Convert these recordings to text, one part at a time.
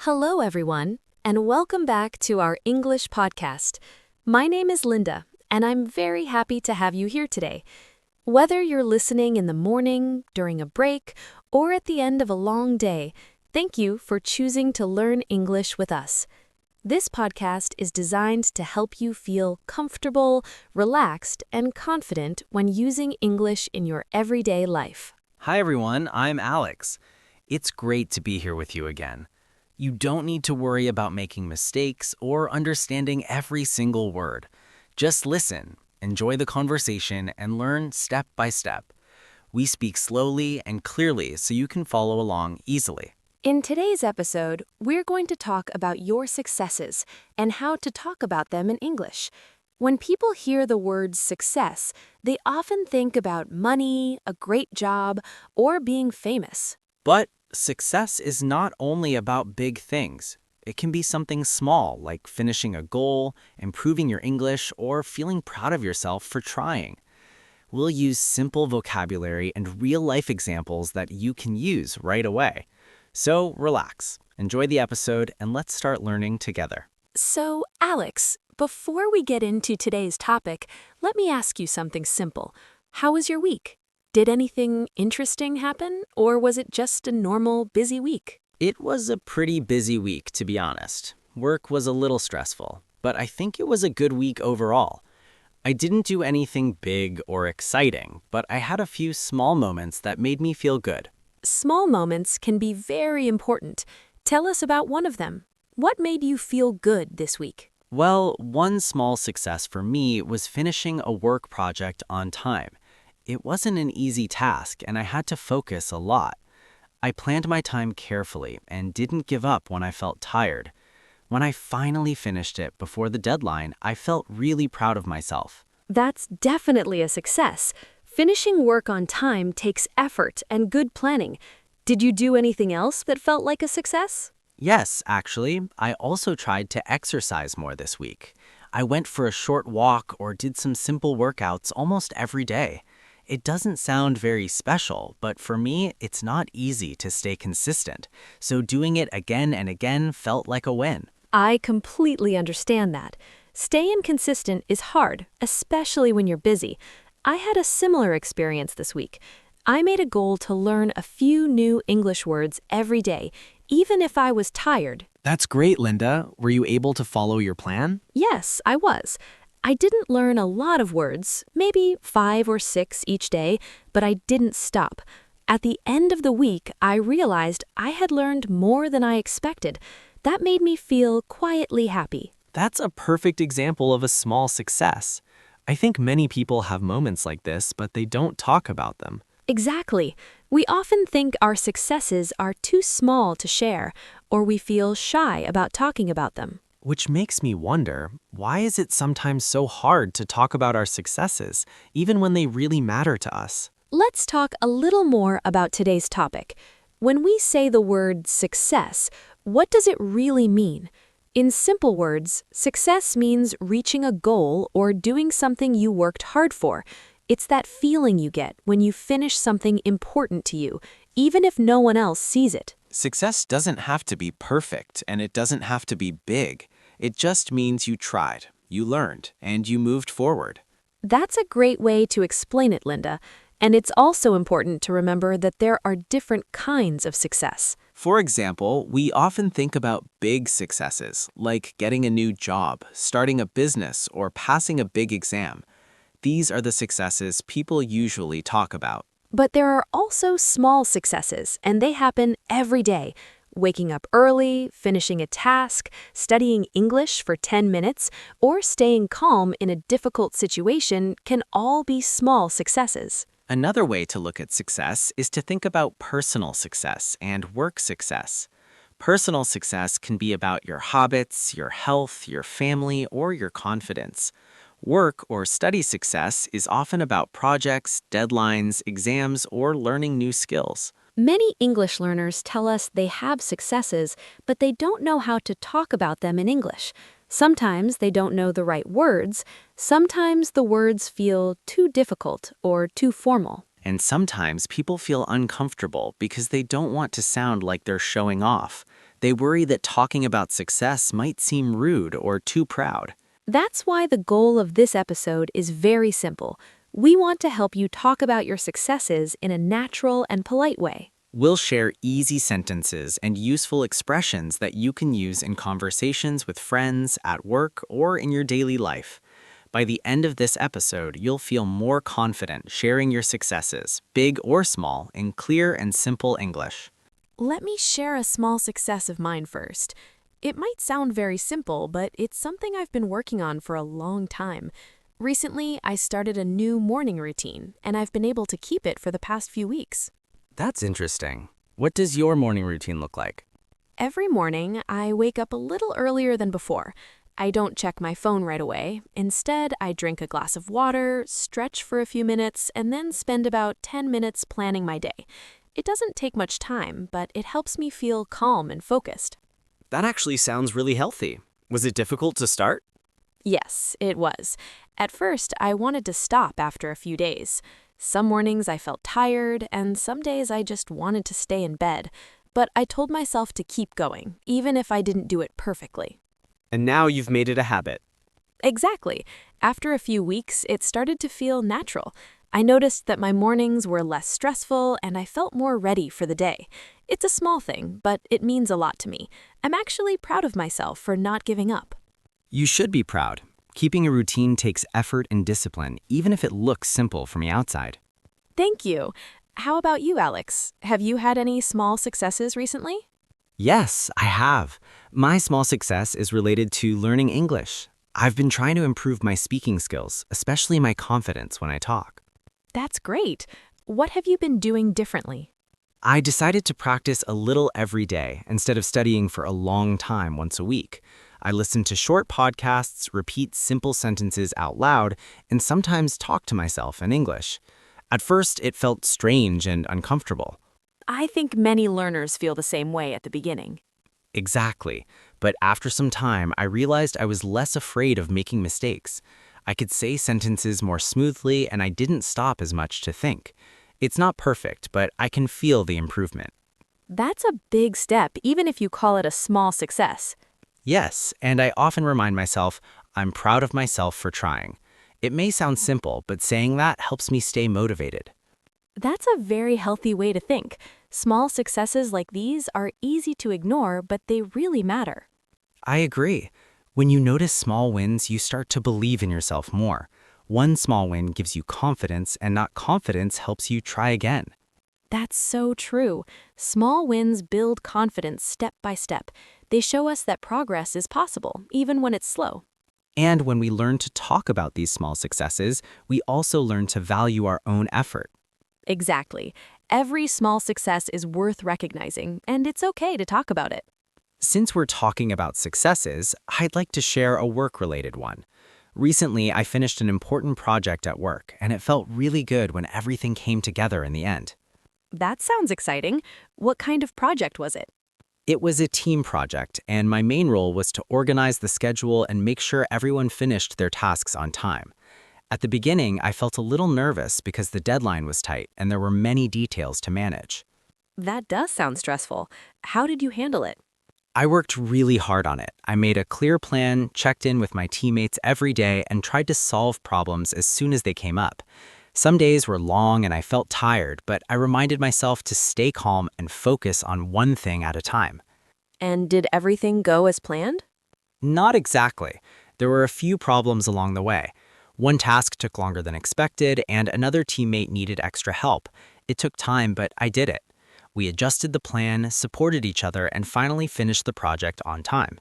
Hello, everyone, and welcome back to our English podcast. My name is Linda, and I'm very happy to have you here today. Whether you're listening in the morning, during a break, or at the end of a long day, thank you for choosing to learn English with us. This podcast is designed to help you feel comfortable, relaxed, and confident when using English in your everyday life. Hi everyone, I'm Alex. It's great to be here with you again. You don't need to worry about making mistakes or understanding every single word. Just listen, enjoy the conversation, and learn step by step. We speak slowly and clearly so you can follow along easily. In today's episode, we're going to talk about your successes and how to talk about them in English. When people hear the word success, they often think about money, a great job, or being famous. But success is not only about big things. It can be something small, like finishing a goal, improving your English, or feeling proud of yourself for trying. We'll use simple vocabulary and real-life examples that you can use right away. So relax, enjoy the episode, and let's start learning together. So, Alex, before we get into today's topic, let me ask you something simple. How was your week? Did anything interesting happen, or was it just a normal, busy week? It was a pretty busy week, to be honest. Work was a little stressful, but I think it was a good week overall. I didn't do anything big or exciting, but I had a few small moments that made me feel good. Small moments can be very important. Tell us about one of them. What made you feel good this week? Well, one small success for me was finishing a work project on time. It wasn't an easy task, and I had to focus a lot. I planned my time carefully and didn't give up when I felt tired. When I finally finished it before the deadline, I felt really proud of myself. That's definitely a success. Finishing work on time takes effort and good planning. Did you do anything else that felt like a success? Yes, actually, I also tried to exercise more this week. I went for a short walk or did some simple workouts almost every day. It doesn't sound very special, but for me, it's not easy to stay consistent, so doing it again and again felt like a win. I completely understand that. Staying consistent is hard, especially when you're busy. I had a similar experience this week. I made a goal to learn a few new English words every day, even if I was tired. That's great, Linda. Were you able to follow your plan? Yes, I was. I didn't learn a lot of words, maybe 5 or 6 each day, but I didn't stop. At the end of the week, I realized I had learned more than I expected. That made me feel quietly happy. That's a perfect example of a small success. I think many people have moments like this, but they don't talk about them. Exactly. We often think our successes are too small to share, or we feel shy about talking about them. Which makes me wonder, why is it sometimes so hard to talk about our successes, even when they really matter to us? Let's talk a little more about today's topic. When we say the word success, what does it really mean? In simple words, success means reaching a goal or doing something you worked hard for. It's that feeling you get when you finish something important to you, even if no one else sees it. Success doesn't have to be perfect, and it doesn't have to be big. It just means you tried, you learned, and you moved forward. That's a great way to explain it, Linda. And it's also important to remember that there are different kinds of success. For example, we often think about big successes, like getting a new job, starting a business, or passing a big exam. These are the successes people usually talk about. But there are also small successes, and they happen every day. Waking up early, finishing a task, studying English for 10 minutes, or staying calm in a difficult situation can all be small successes. Another way to look at success is to think about personal success and work success. Personal success can be about your habits, your health, your family, or your confidence. Work or study success is often about projects, deadlines, exams, or learning new skills. Many English learners tell us they have successes, but they don't know how to talk about them in English. Sometimes they don't know the right words. Sometimes the words feel too difficult or too formal. And sometimes people feel uncomfortable because they don't want to sound like they're showing off. They worry that talking about success might seem rude or too proud. That's why the goal of this episode is very simple. We want to help you talk about your successes in a natural and polite way. We'll share easy sentences and useful expressions that you can use in conversations with friends, at work, or in your daily life. By the end of this episode, you'll feel more confident sharing your successes, big or small, in clear and simple English. Let me share a small success of mine first. It might sound very simple, but it's something I've been working on for a long time. Recently, I started a new morning routine, and I've been able to keep it for the past few weeks. That's interesting. What does your morning routine look like? Every morning, I wake up a little earlier than before. I don't check my phone right away. Instead, I drink a glass of water, stretch for a few minutes, and then spend about 10 minutes planning my day. It doesn't take much time, but it helps me feel calm and focused. That actually sounds really healthy. Was it difficult to start? Yes, it was. At first, I wanted to stop after a few days. Some mornings I felt tired, and some days I just wanted to stay in bed. But I told myself to keep going, even if I didn't do it perfectly. And now you've made it a habit. Exactly. After a few weeks, it started to feel natural. I noticed that my mornings were less stressful, and I felt more ready for the day. It's a small thing, but it means a lot to me. I'm actually proud of myself for not giving up. You should be proud. Keeping a routine takes effort and discipline, even if it looks simple from the outside. Thank you. How about you, Alex? Have you had any small successes recently? Yes, I have. My small success is related to learning English. I've been trying to improve my speaking skills, especially my confidence when I talk. That's great. What have you been doing differently? I decided to practice a little every day instead of studying for a long time once a week. I listen to short podcasts, repeat simple sentences out loud, and sometimes talk to myself in English. At first, it felt strange and uncomfortable. I think many learners feel the same way at the beginning. Exactly. But after some time, I realized I was less afraid of making mistakes. I could say sentences more smoothly, and I didn't stop as much to think. It's not perfect, but I can feel the improvement. That's a big step, even if you call it a small success. Yes, and I often remind myself I'm proud of myself for trying. It may sound simple, but saying that helps me stay motivated. That's a very healthy way to think. Small successes like these are easy to ignore, but they really matter. I agree. When you notice small wins, you start to believe in yourself more. One small win gives you confidence, and that confidence helps you try again. That's so true. Small wins build confidence step by step. They show us that progress is possible, even when it's slow. And when we learn to talk about these small successes, we also learn to value our own effort. Exactly. Every small success is worth recognizing, and it's okay to talk about it. Since we're talking about successes, I'd like to share a work-related one. Recently, I finished an important project at work, and it felt really good when everything came together in the end. That sounds exciting. What kind of project was it? It was a team project, and my main role was to organize the schedule and make sure everyone finished their tasks on time. At the beginning, I felt a little nervous because the deadline was tight and there were many details to manage. That does sound stressful. How did you handle it? I worked really hard on it. I made a clear plan, checked in with my teammates every day, and tried to solve problems as soon as they came up. Some days were long and I felt tired, but I reminded myself to stay calm and focus on one thing at a time. And did everything go as planned? Not exactly. There were a few problems along the way. One task took longer than expected, and another teammate needed extra help. It took time, but I did it. We adjusted the plan, supported each other, and finally finished the project on time.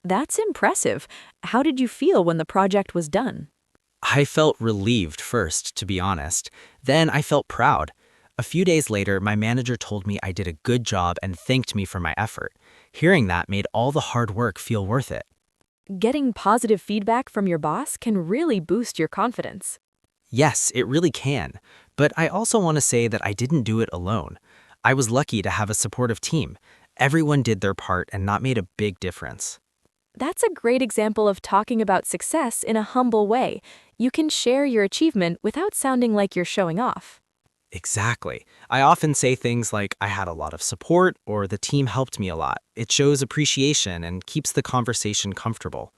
That's impressive. How did you feel when the project was done? I felt relieved first, to be honest. Then I felt proud. A few days later, my manager told me I did a good job and thanked me for my effort. Hearing that made all the hard work feel worth it. Getting positive feedback from your boss can really boost your confidence. Yes, it really can. But I also want to say that I didn't do it alone. I was lucky to have a supportive team. Everyone did their part and that made a big difference. That's a great example of talking about success in a humble way. You can share your achievement without sounding like you're showing off. Exactly. I often say things like, I had a lot of support or the team helped me a lot. It shows appreciation and keeps the conversation comfortable.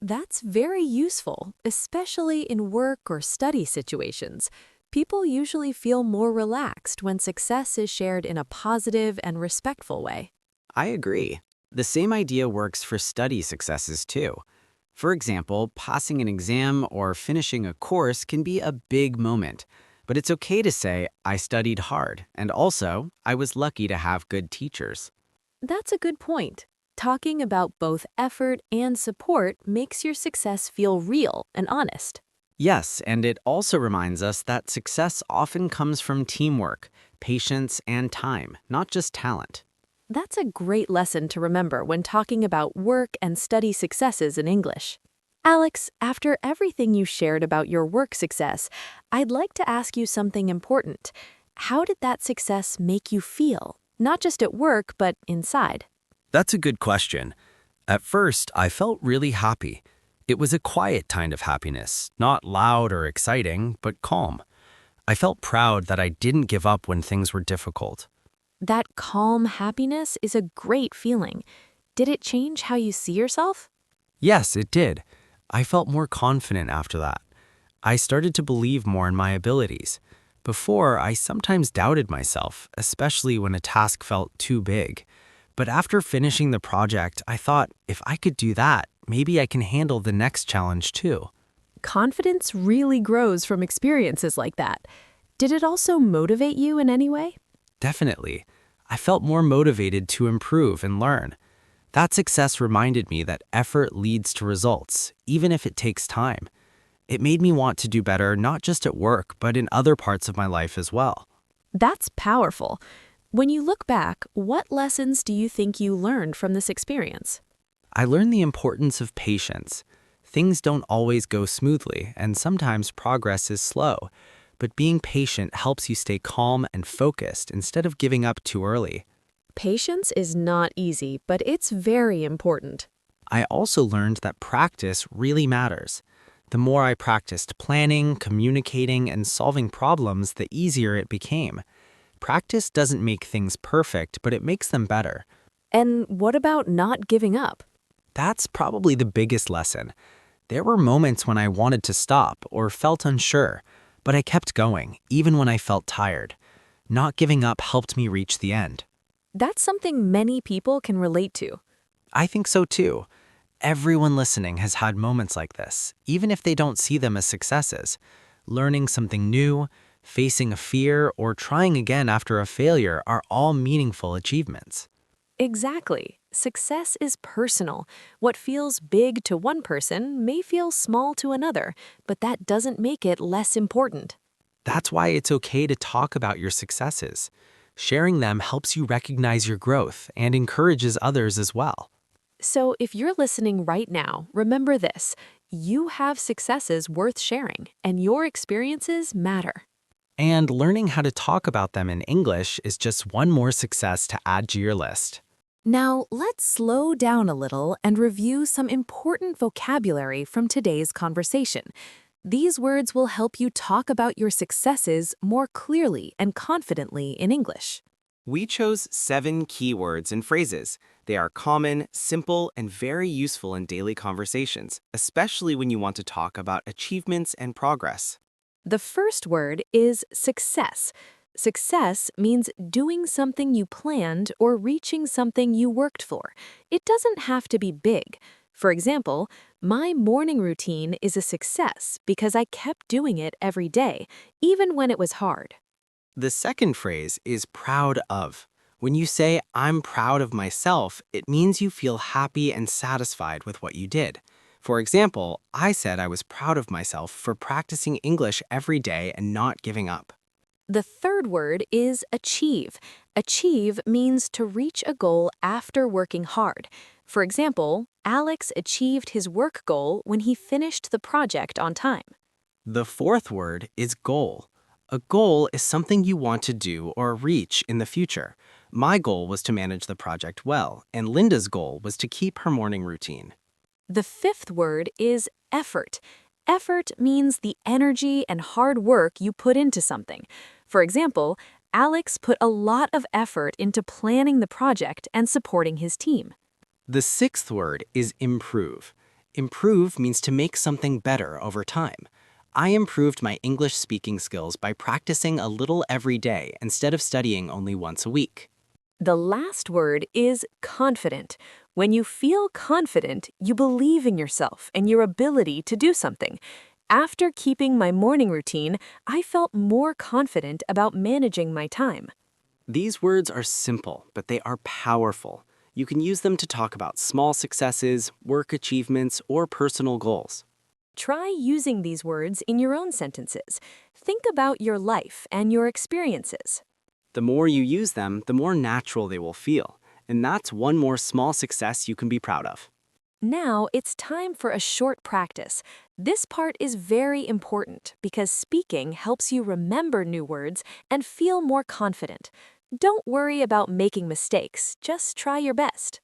That's very useful, especially in work or study situations. People usually feel more relaxed when success is shared in a positive and respectful way. I agree. The same idea works for study successes too. For example, passing an exam or finishing a course can be a big moment, but it's okay to say, I studied hard, and also, I was lucky to have good teachers. That's a good point. Talking about both effort and support makes your success feel real and honest. Yes, and it also reminds us that success often comes from teamwork, patience, and time, not just talent. That's a great lesson to remember when talking about work and study successes in English. Alex, after everything you shared about your work success, I'd like to ask you something important. How did that success make you feel? Not just at work, but inside. That's a good question. At first, I felt really happy. It was a quiet kind of happiness, not loud or exciting, but calm. I felt proud that I didn't give up when things were difficult. That calm happiness is a great feeling. Did it change how you see yourself? Yes, it did. I felt more confident after that. I started to believe more in my abilities. Before, I sometimes doubted myself, especially when a task felt too big. But after finishing the project, I thought, if I could do that, maybe I can handle the next challenge too. Confidence really grows from experiences like that. Did it also motivate you in any way? Definitely. I felt more motivated to improve and learn. That success reminded me that effort leads to results, even if it takes time. It made me want to do better not just at work, but in other parts of my life as well. That's powerful. When you look back, what lessons do you think you learned from this experience? I learned the importance of patience. Things don't always go smoothly, and sometimes progress is slow. But being patient helps you stay calm and focused instead of giving up too early. Patience is not easy, but it's very important. I also learned that practice really matters. The more I practiced planning, communicating, and solving problems, the easier it became. Practice doesn't make things perfect, but it makes them better. And what about not giving up? That's probably the biggest lesson. There were moments when I wanted to stop or felt unsure, but I kept going, even when I felt tired. Not giving up helped me reach the end. That's something many people can relate to. I think so too. Everyone listening has had moments like this, even if they don't see them as successes. Learning something new, facing a fear, or trying again after a failure are all meaningful achievements. Exactly. Success is personal. What feels big to one person may feel small to another, but that doesn't make it less important. That's why it's okay to talk about your successes. Sharing them helps you recognize your growth and encourages others as well. So if you're listening right now, remember this. You have successes worth sharing, and your experiences matter. And learning how to talk about them in English is just one more success to add to your list. Now, let's slow down a little and review some important vocabulary from today's conversation. These words will help you talk about your successes more clearly and confidently in English. We chose 7 keywords and phrases. They are common, simple, and very useful in daily conversations, especially when you want to talk about achievements and progress. The first word is success. Success means doing something you planned or reaching something you worked for. It doesn't have to be big. For example, my morning routine is a success because I kept doing it every day, even when it was hard. The second phrase is proud of. When you say, I'm proud of myself, it means you feel happy and satisfied with what you did. For example, I said I was proud of myself for practicing English every day and not giving up. The third word is achieve. Achieve means to reach a goal after working hard. For example, Alex achieved his work goal when he finished the project on time. The fourth word is goal. A goal is something you want to do or reach in the future. My goal was to manage the project well, and Linda's goal was to keep her morning routine. The fifth word is effort. Effort means the energy and hard work you put into something. For example, Alex put a lot of effort into planning the project and supporting his team. The sixth word is improve. Improve means to make something better over time. I improved my English speaking skills by practicing a little every day instead of studying only once a week. The last word is confident. When you feel confident, you believe in yourself and your ability to do something. After keeping my morning routine, I felt more confident about managing my time. These words are simple, but they are powerful. You can use them to talk about small successes, work achievements, or personal goals. Try using these words in your own sentences. Think about your life and your experiences. The more you use them, the more natural they will feel. And that's one more small success you can be proud of. Now it's time for a short practice. This part is very important because speaking helps you remember new words and feel more confident. Don't worry about making mistakes, just try your best.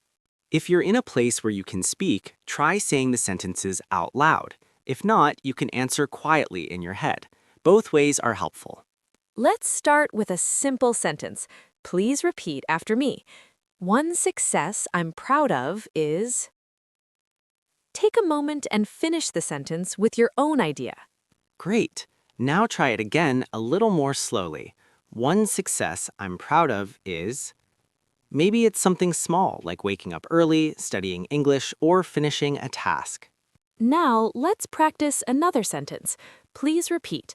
If you're in a place where you can speak, try saying the sentences out loud. If not, you can answer quietly in your head. Both ways are helpful. Let's start with a simple sentence. Please repeat after me. One success I'm proud of is... Take a moment and finish the sentence with your own idea. Great. Now try it again a little more slowly. One success I'm proud of is... Maybe it's something small, like waking up early, studying English, or finishing a task. Now let's practice another sentence. Please repeat.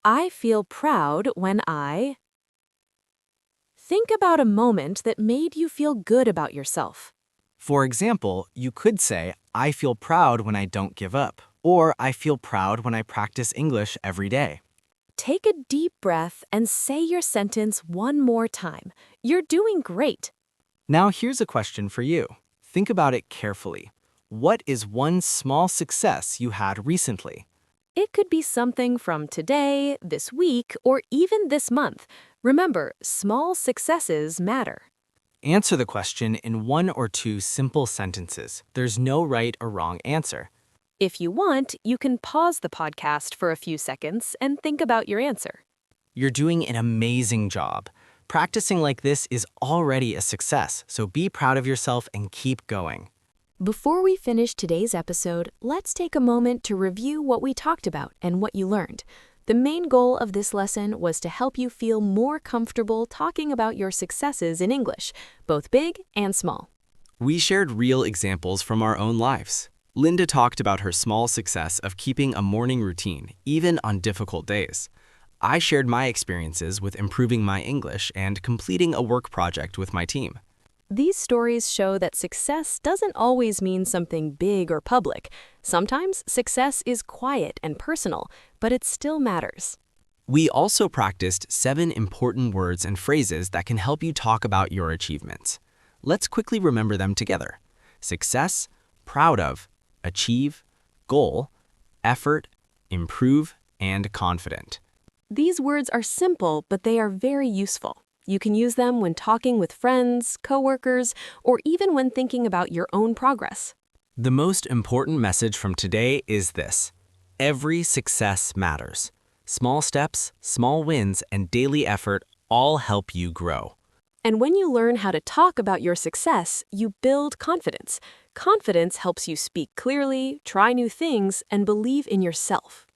I feel proud when I... Think about a moment that made you feel good about yourself. For example, you could say, I feel proud when I don't give up, or I feel proud when I practice English every day. Take a deep breath and say your sentence one more time. You're doing great. Now here's a question for you. Think about it carefully. What is one small success you had recently? It could be something from today, this week, or even this month. Remember, small successes matter. Answer the question in one or two simple sentences. There's no right or wrong answer. If you want, you can pause the podcast for a few seconds and think about your answer. You're doing an amazing job. Practicing like this is already a success, so be proud of yourself and keep going. Before we finish today's episode, let's take a moment to review what we talked about and what you learned. The main goal of this lesson was to help you feel more comfortable talking about your successes in English, both big and small. We shared real examples from our own lives. Linda talked about her small success of keeping a morning routine, even on difficult days. I shared my experiences with improving my English and completing a work project with my team. These stories show that success doesn't always mean something big or public. Sometimes success is quiet and personal, but it still matters. We also practiced 7 important words and phrases that can help you talk about your achievements. Let's quickly remember them together. Success, proud of, achieve, goal, effort, improve, and confident. These words are simple, but they are very useful. You can use them when talking with friends, coworkers, or even when thinking about your own progress. The most important message from today is this: every success matters. Small steps, small wins, and daily effort all help you grow. And when you learn how to talk about your success, you build confidence. Confidence helps you speak clearly, try new things, and believe in yourself.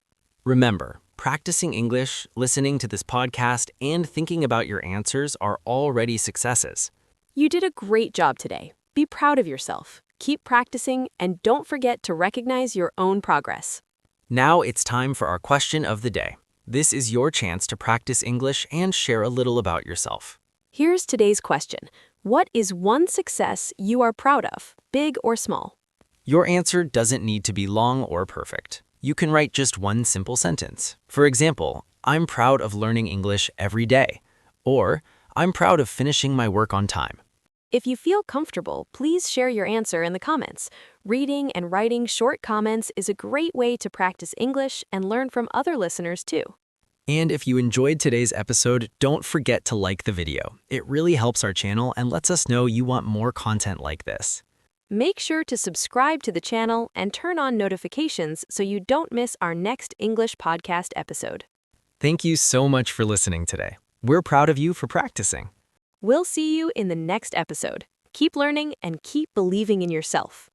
Remember, practicing English, listening to this podcast, and thinking about your answers are already successes. You did a great job today. Be proud of yourself. Keep practicing, and don't forget to recognize your own progress. Now it's time for our question of the day. This is your chance to practice English and share a little about yourself. Here's today's question. What is one success you are proud of, big or small? Your answer doesn't need to be long or perfect. You can write just one simple sentence. For example, I'm proud of learning English every day. Or, I'm proud of finishing my work on time. If you feel comfortable, please share your answer in the comments. Reading and writing short comments is a great way to practice English and learn from other listeners too. And if you enjoyed today's episode, don't forget to like the video. It really helps our channel and lets us know you want more content like this. Make sure to subscribe to the channel and turn on notifications so you don't miss our next English podcast episode. Thank you so much for listening today. We're proud of you for practicing. We'll see you in the next episode. Keep learning and keep believing in yourself.